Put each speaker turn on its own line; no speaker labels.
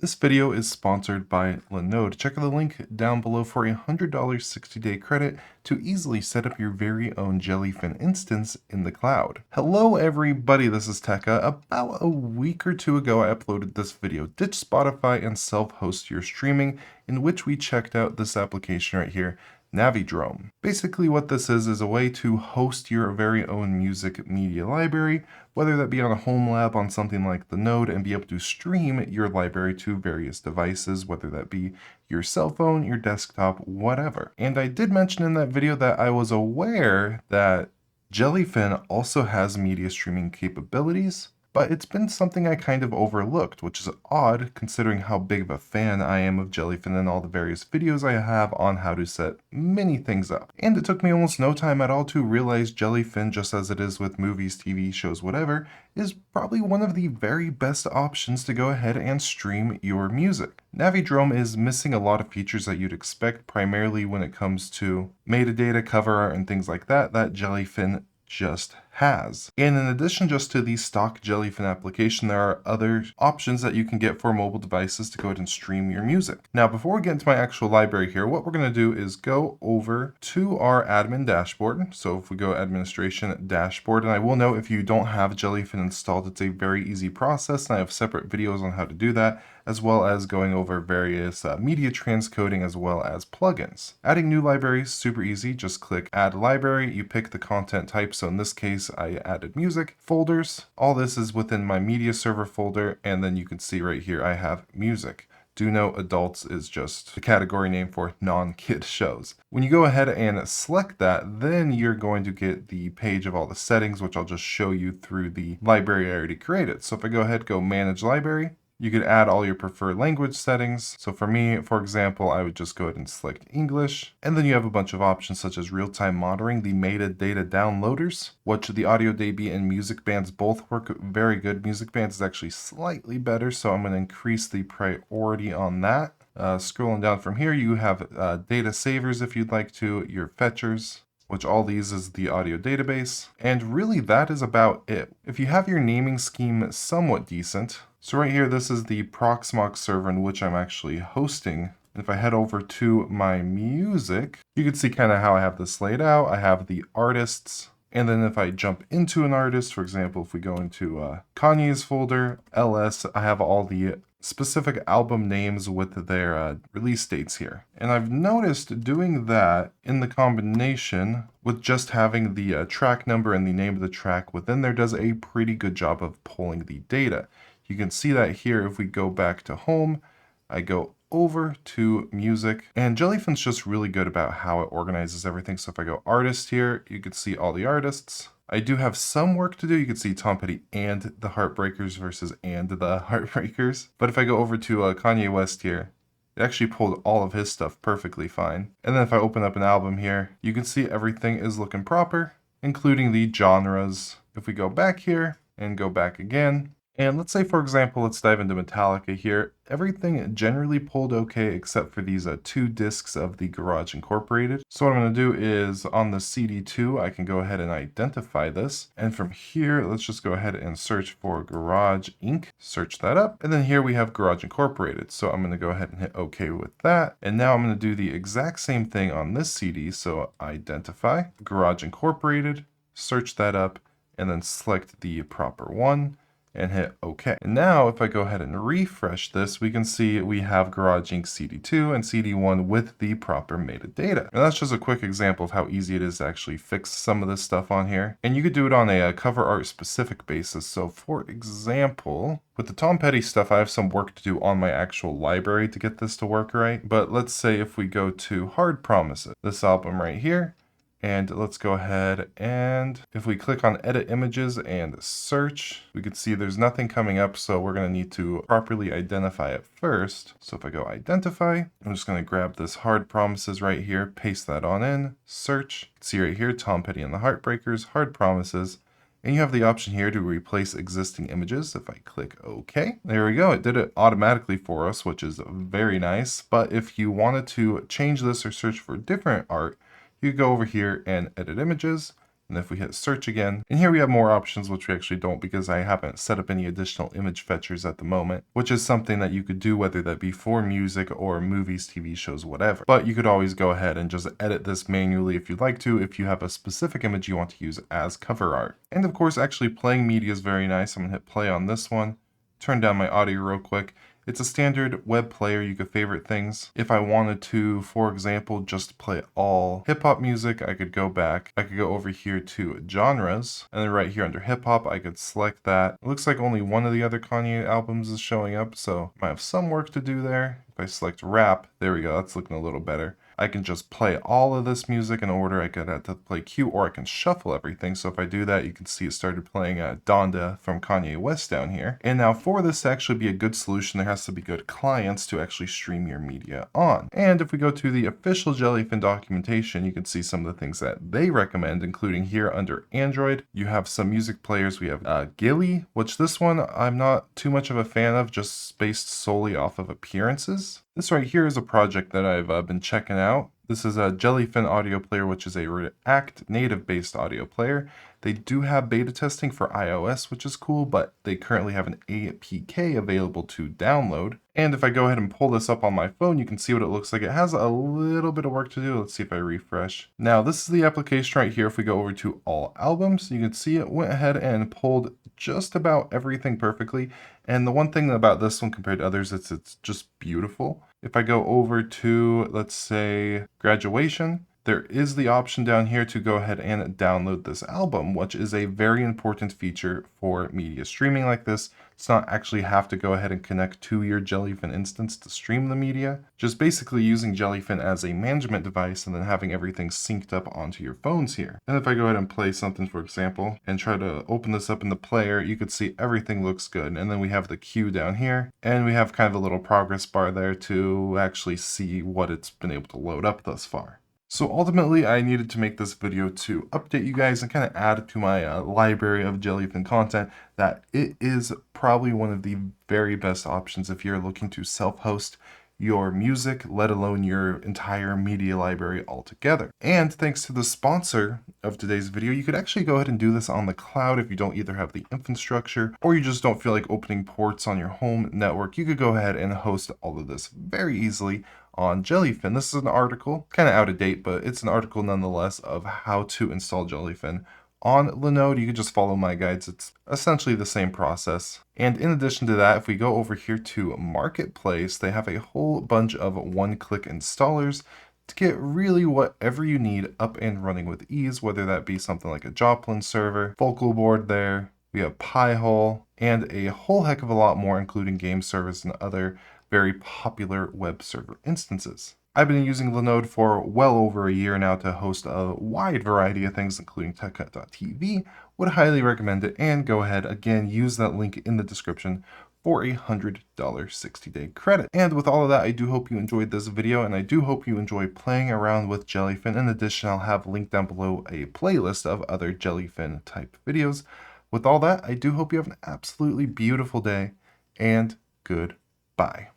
This video is sponsored by Linode. Check out the link down below for a $100 60-day credit to easily set up your very own Jellyfin instance in the cloud. Hello everybody, this is TechHut. About a week or two ago, I uploaded this video, Ditch Spotify and Self-Host Your Streaming, in which we checked out this application right here, Navidrome. Basically what this is a way to host your very own music media library, whether that be on a home lab on something like the Node, and be able to stream your library to various devices, whether that be your cell phone, your desktop, whatever. And I did mention in that video that I was aware that Jellyfin also has media streaming capabilities, but it's been something I kind of overlooked, which is odd considering how big of a fan I am of Jellyfin and all the various videos I have on how to set many things up. And it took me almost no time at all to realize Jellyfin, just as it is with movies, TV shows, whatever, is probably one of the very best options to go ahead and stream your music. Navidrome is missing a lot of features that you'd expect, primarily when it comes to metadata, cover art, and things like that Jellyfin just has. And in addition just to the stock Jellyfin application, there are other options that you can get for mobile devices to go ahead and stream your music. Now, before we get into my actual library here, what we're going to do is go over to our admin dashboard. So if we go administration dashboard, and I will note if you don't have Jellyfin installed, it's a very easy process, and I have separate videos on how to do that, as well as going over various media transcoding as well as plugins. Adding new libraries, super easy. Just click add library, you pick the content type. So in this case, I added music. Folders, all this is within my media server folder, and then you can see right here I have music. Do note adults is just the category name for non-kid shows. When you go ahead and select that, then you're going to get the page of all the settings, which I'll just show you through the library I already created. So if I go ahead, go manage library, you could add all your preferred language settings. So for me, for example, I would just go ahead and select English. And then you have a bunch of options such as real-time monitoring, the metadata downloaders, which the audio DB and music bands both work very good. Music bands is actually slightly better, so I'm going to increase the priority on that. Scrolling down from here, you have data savers if you'd like to, your fetchers, which all these is the audio database. And really that is about it. If you have your naming scheme somewhat decent, so right here, this is the Proxmox server in which I'm actually hosting. And if I head over to my music, you can see kind of how I have this laid out. I have the artists. And then if I jump into an artist, for example, if we go into Kanye's folder, LS, I have all the specific album names with their release dates here. And I've noticed doing that in the combination with just having the track number and the name of the track within there does a pretty good job of pulling the data. You can see that here if we go back to home, I go over to music, and Jellyfin's just really good about how it organizes everything. So if I go artist here, you can see all the artists. I do have some work to do. You can see Tom Petty and the Heartbreakers versus and the Heartbreakers. But if I go over to Kanye West here, it actually pulled all of his stuff perfectly fine. And then if I open up an album here, you can see everything is looking proper, including the genres. If we go back here and go back again, and let's say, for example, let's dive into Metallica here. Everything generally pulled okay except for these 2 discs of the Garage Incorporated. So what I'm going to do is on the CD2, I can go ahead and identify this. And from here, let's just go ahead and search for Garage Inc. Search that up. And then here we have Garage Incorporated. So I'm going to go ahead and hit OK with that. And now I'm going to do the exact same thing on this CD. So identify Garage Incorporated, search that up, and then select the proper one and hit OK. And now if I go ahead and refresh this, we can see we have Garage Inc. CD2 and CD1 with the proper metadata. And that's just a quick example of how easy it is to actually fix some of this stuff on here. And you could do it on a cover art specific basis. So for example, with the Tom Petty stuff, I have some work to do on my actual library to get this to work right. But let's say if we go to Hard Promises, this album right here, and let's go ahead and if we click on edit images and search, we can see there's nothing coming up. So we're going to need to properly identify it first. So if I go identify, I'm just going to grab this Hard Promises right here, paste that on in, search, see right here, Tom Petty and the Heartbreakers, Hard Promises. And you have the option here to replace existing images. If I click OK, there we go. It did it automatically for us, which is very nice. But if you wanted to change this or search for different art, you go over here and edit images, And if we hit search again, and here we have more options, which we actually don't because I haven't set up any additional image fetchers at the moment, which is something that you could do, whether that be for music or movies, TV shows, whatever. But you could always go ahead and just edit this manually if you'd like to, if you have a specific image you want to use as cover art. And of course, actually playing media is very nice. I'm gonna hit play on this one, turn down my audio real quick. It's a standard web player. You could favorite things. If I wanted to, for example, just play all hip-hop music, I could go back. I could go over here to genres, and then right here under hip-hop, I could select that. It looks like only one of the other Kanye albums is showing up, so I might have some work to do there. If I select rap, there we go, that's looking a little better. I can just play all of this music in order. I could have to play Q, or I can shuffle everything. So if I do that, you can see it started playing Donda from Kanye West down here. And now for this to actually be a good solution, there has to be good clients to actually stream your media on. And if we go to the official Jellyfin documentation, you can see some of the things that they recommend, including here under Android. You have some music players. We have Gilly, which this one I'm not too much of a fan of, just based solely off of appearances. This right here is a project that I've been checking out. This is a Jellyfin audio player, which is a React native based audio player. They do have beta testing for iOS, which is cool, but they currently have an APK available to download. And if I go ahead and pull this up on my phone, you can see what it looks like. It has a little bit of work to do. Let's see if I refresh. Now, this is the application right here. If we go over to all albums, you can see it went ahead and pulled just about everything perfectly. And the one thing about this one compared to others, it's just beautiful. If I go over to, let's say, graduation, there is the option down here to go ahead and download this album, which is a very important feature for media streaming like this. It's not actually have to go ahead and connect to your Jellyfin instance to stream the media, just basically using Jellyfin as a management device and then having everything synced up onto your phones here. And if I go ahead and play something, for example, and try to open this up in the player, you could see everything looks good. And then we have the queue down here, and we have kind of a little progress bar there to actually see what it's been able to load up thus far. So ultimately, I needed to make this video to update you guys and kind of add to my library of Jellyfin content that it is probably one of the very best options if you're looking to self-host your music, let alone your entire media library altogether. And thanks to the sponsor of today's video, you could actually go ahead and do this on the cloud if you don't either have the infrastructure or you just don't feel like opening ports on your home network. You could go ahead and host all of this very easily on Jellyfin. This is an article, kind of out of date, but it's an article nonetheless of how to install Jellyfin on Linode. You can just follow my guides. It's essentially the same process. And in addition to that, if we go over here to Marketplace, they have a whole bunch of one-click installers to get really whatever you need up and running with ease, whether that be something like a Joplin server, Focal Board there, we have Pi-hole, and a whole heck of a lot more, including game servers and other very popular web server instances. I've been using Linode for well over a year now to host a wide variety of things, including TechHut.tv. Would highly recommend it, and go ahead, again, use that link in the description for a $100 60-day credit. And with all of that, I do hope you enjoyed this video, and I do hope you enjoy playing around with Jellyfin. In addition, I'll have linked down below a playlist of other Jellyfin type videos. With all that, I do hope you have an absolutely beautiful day, and goodbye.